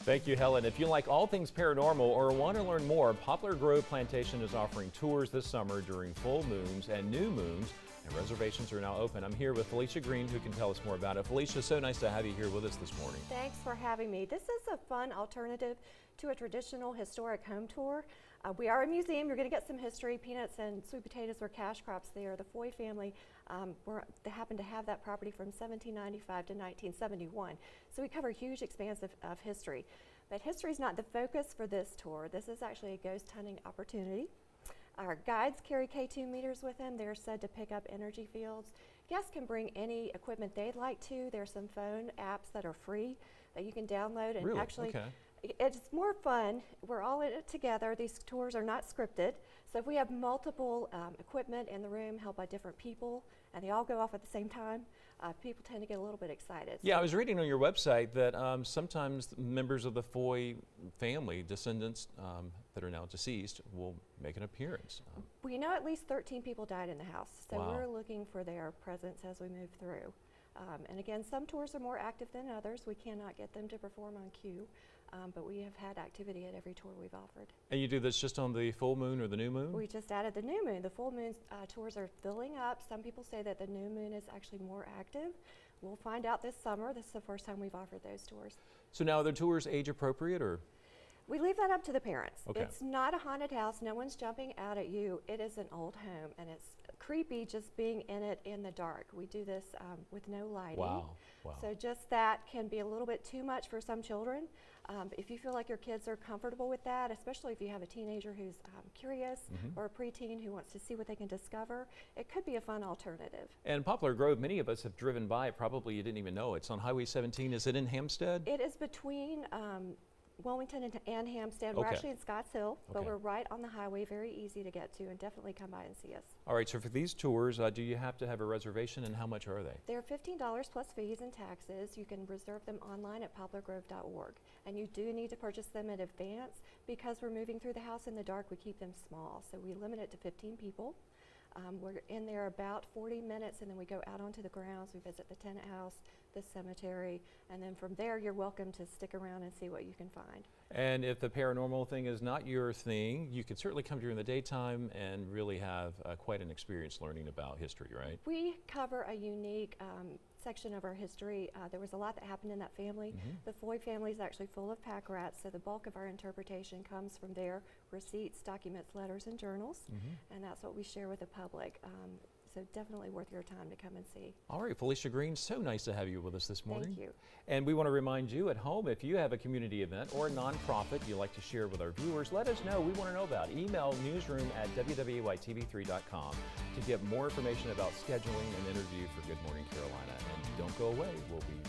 Thank you, Helen. If you like all things paranormal or want to learn more, Poplar Grove Plantation is offering tours this summer during full moons and new moons, and reservations are now open. I'm here with Felicia Green, who can tell us more about it. Felicia, so nice to have you here with us this morning. Thanks for having me. This is a fun alternative to a traditional historic home tour. We are a museum. You're going to get some history. Peanuts and sweet potatoes were cash crops there. The Foy family they happened to have that property from 1795 to 1971. So we cover a huge expanse of history. But history is not the focus for this tour. This is actually a ghost hunting opportunity. Our guides carry K2 meters with them. They're said to pick up energy fields. Guests can bring any equipment they'd like to. There's some phone apps that are free that you can download and Really? actually. Okay. It's more fun. We're all in it together. These tours are not scripted. So if we have multiple equipment in the room held by different people and they all go off at the same time, people tend to get a little bit excited. Yeah, I was reading on your website that sometimes members of the Foy family, descendants that are now deceased, will make an appearance. We know at least 13 people died in the house, so Wow. we're looking for their presence as we move through. And again, some tours are more active than others. We cannot get them to perform on cue, but we have had activity at every tour we've offered. And you do this just on the full moon or the new moon? We just added the new moon. The full moon tours are filling up. Some people say that the new moon is actually more active. We'll find out this summer. This is the first time we've offered those tours. So now are the tours age appropriate, or? We leave that up to the parents. Okay. It's not a haunted house. No one's jumping out at you. It is an old home, and it's creepy just being in it in the dark. We do this with no lighting. Wow. Wow. So just that can be a little bit too much for some children. If you feel like your kids are comfortable with that, especially if you have a teenager who's curious or a preteen who wants to see what they can discover, it could be a fun alternative. And Poplar Grove, many of us have driven by it. Probably you didn't even know. It's on Highway 17. Is it in Hampstead? It is between Wilmington and Hampstead. We're Okay. actually in Scotts Hill, but Okay. we're right on the highway, very easy to get to, and definitely come by and see us. All right, so for these tours, do you have to have a reservation, and how much are they? They're $15 plus fees and taxes. You can reserve them online at poplargrove.org. And you do need to purchase them in advance. Because we're moving through the house in the dark, we keep them small. So we limit it to 15 people. We're in there about 40 minutes, and then we go out onto the grounds. We visit the tenant house, the cemetery, and then from there you're welcome to stick around and see what you can find. And if the paranormal thing is not your thing, you could certainly come during the daytime and really have quite an experience learning about history, right? We cover a unique section of our history. There was a lot that happened in that family. The Foy family is actually full of pack rats, so the bulk of our interpretation comes from their receipts, documents, letters, and journals, and that's what we share with the public. So definitely worth your time to come and see. All right, Felicia Green, so nice to have you with us this morning. Thank you. And we want to remind you at home, if you have a community event or a nonprofit you'd like to share with our viewers, let us know. We want to know about it. Email newsroom@wwaytv3.com to get more information about scheduling an interview for Good Morning Carolina. And don't go away. We'll be